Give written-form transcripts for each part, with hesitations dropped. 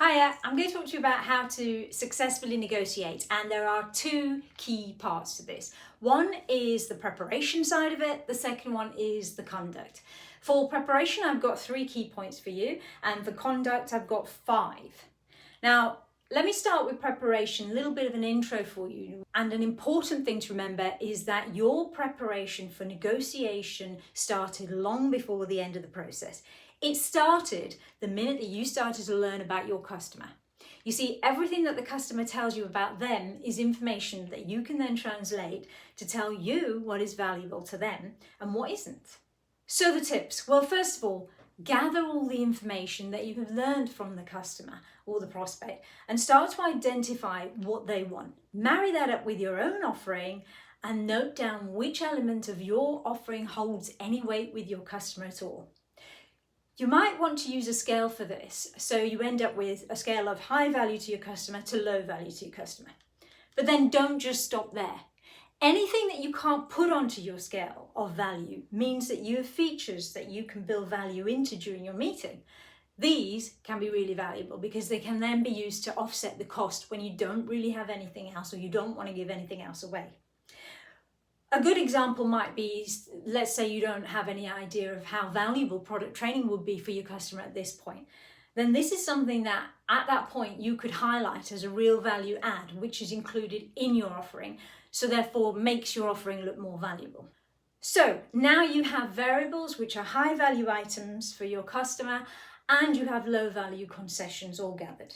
Hiya, I'm going to talk to you about how to successfully negotiate, and there are two key parts to this. One is the preparation side of it, the second one is the conduct. For preparation, I've got 3 key points for you, and for conduct, I've got 5. Now, let me start with preparation, a little bit of an intro for you. And an important thing to remember is that your preparation for negotiation started long before the end of the process. It started the minute that you started to learn about your customer. You see, everything that the customer tells you about them is information that you can then translate to tell you what is valuable to them and what isn't. So the tips. Well, first of all, gather all the information that you have learned from the customer or the prospect and start to identify what they want. Marry that up with your own offering and note down which element of your offering holds any weight with your customer at all. You might want to use a scale for this, so you end up with a scale of high value to your customer to low value to your customer. But then don't just stop there. Anything that you can't put onto your scale of value means that you have features that you can build value into during your meeting. These can be really valuable because they can then be used to offset the cost when you don't really have anything else or you don't want to give anything else away. A good example might be, let's say you don't have any idea of how valuable product training would be for your customer at this point. Then this is something that at that point you could highlight as a real value add, which is included in your offering, so therefore makes your offering look more valuable. So now you have variables which are high value items for your customer and you have low value concessions all gathered.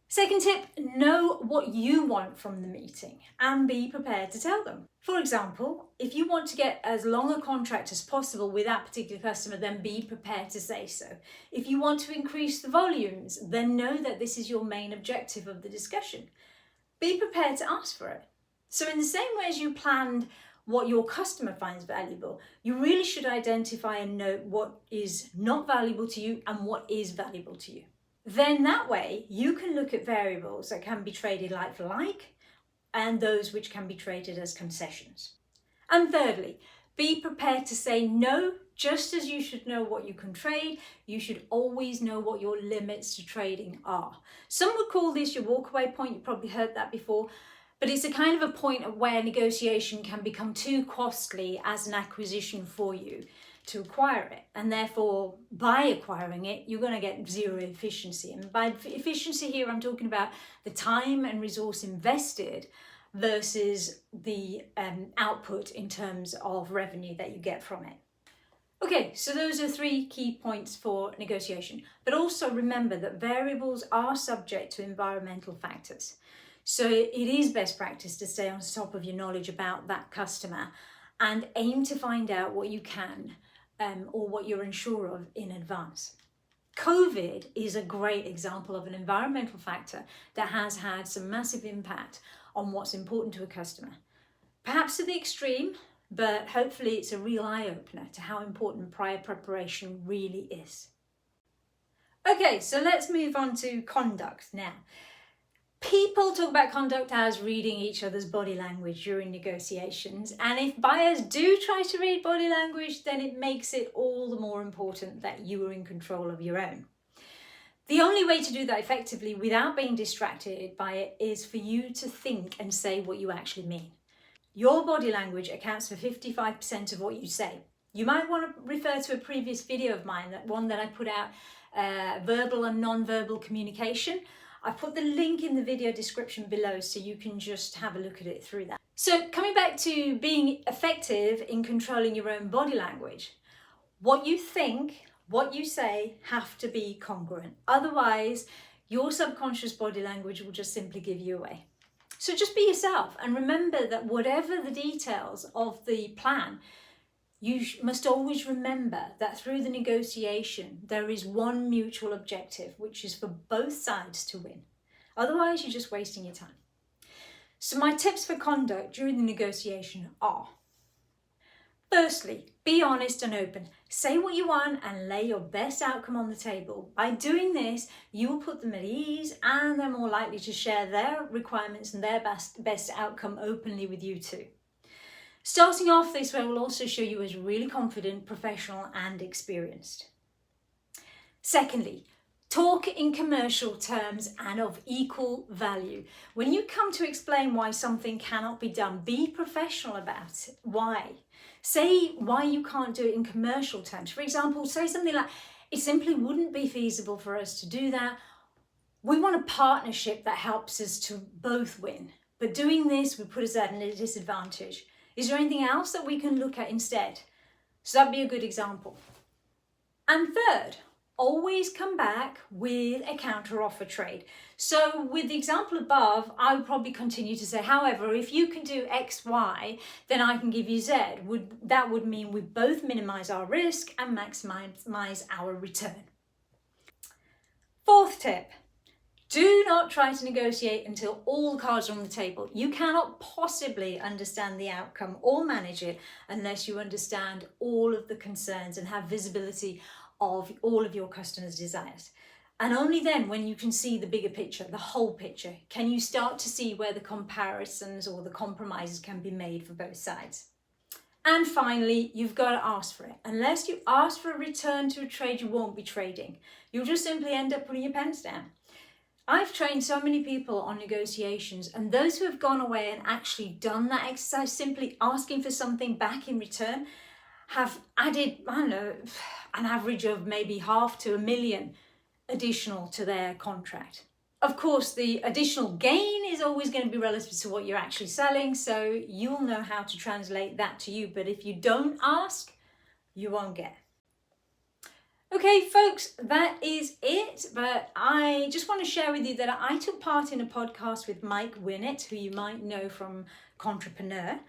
Second tip, know what you want from the meeting and be prepared to tell them. For example, if you want to get as long a contract as possible with that particular customer, then be prepared to say so. If you want to increase the volumes, then know that this is your main objective of the discussion. Be prepared to ask for it. So in the same way as you planned what your customer finds valuable, you really should identify and note what is not valuable to you and what is valuable to you. Then that way you can look at variables that can be traded like for like and those which can be traded as concessions. And thirdly, be prepared to say no. Just as you should know what you can trade, you should always know what your limits to trading are. Some would call this your walkaway point. You've probably heard that before. But it's a kind of a point of where negotiation can become too costly as an acquisition for you to acquire it. And therefore, by acquiring it, you're going to get zero efficiency. And by efficiency here, I'm talking about the time and resource invested versus the output in terms of revenue that you get from it. Okay, so those are 3 key points for negotiation. But also remember that variables are subject to environmental factors. So it is best practice to stay on top of your knowledge about that customer and aim to find out what you can or what you're unsure of in advance. COVID is a great example of an environmental factor that has had some massive impact on what's important to a customer. Perhaps to the extreme, but hopefully it's a real eye-opener to how important prior preparation really is. Okay, so let's move on to conduct now. People talk about conduct as reading each other's body language during negotiations, and if buyers do try to read body language, then it makes it all the more important that you are in control of your own. The only way to do that effectively without being distracted by it is for you to think and say what you actually mean. Your body language accounts for 55% of what you say. You might want to refer to a previous video of mine, that one that I put out, verbal and non-verbal communication. I put the link in the video description below so you can just have a look at it through that. So coming back to being effective in controlling your own body language, what you think, what you say have to be congruent. Otherwise, your subconscious body language will just simply give you away. So just be yourself and remember that whatever the details of the plan, you must always remember that through the negotiation, there is one mutual objective, which is for both sides to win. Otherwise, you're just wasting your time. So my tips for conduct during the negotiation are: firstly, be honest and open. Say what you want and lay your best outcome on the table. By doing this, you will put them at ease and they're more likely to share their requirements and their best outcome openly with you too. Starting off this way will also show you as really confident, professional and experienced. Secondly, Talk in commercial terms and of equal value. When you come to explain why something cannot be done, be professional about it. Why? Say why you can't do it in commercial terms. For example, say something like, it simply wouldn't be feasible for us to do that. We want a partnership that helps us to both win. But doing this would put us at a disadvantage. Is there anything else that we can look at instead? So that'd be a good example. And third, always come back with a counter-offer trade. So with the example above, I would probably continue to say, however, if you can do X, Y, then I can give you Z. That would mean we both minimize our risk and maximize our return. Fourth tip. Do not try to negotiate until all cards are on the table. You cannot possibly understand the outcome or manage it unless you understand all of the concerns and have visibility of all of your customers' desires. And only then, when you can see the bigger picture, the whole picture, can you start to see where the comparisons or the compromises can be made for both sides. And finally, you've got to ask for it. Unless you ask for a return to a trade, you won't be trading. You'll just simply end up putting your pens down. I've trained so many people on negotiations, and those who have gone away and actually done that exercise, simply asking for something back in return, have added, I don't know, an average of maybe $500,000 to $1 million additional to their contract. Of course, the additional gain is always going to be relative to what you're actually selling, so you'll know how to translate that to you. But if you don't ask, you won't get. Okay, folks, that is it. But I just want to share with you that I took part in a podcast with Mike Winnett, who you might know from Contrepreneur.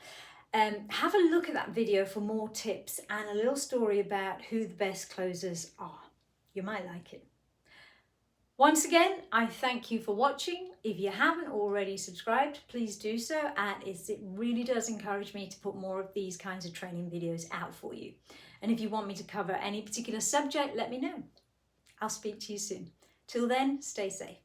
Have a look at that video for more tips and a little story about who the best closers are. You might like it. Once again, I thank you for watching. If you haven't already subscribed, please do so. And it really does encourage me to put more of these kinds of training videos out for you. And if you want me to cover any particular subject, let me know. I'll speak to you soon. Till then, stay safe.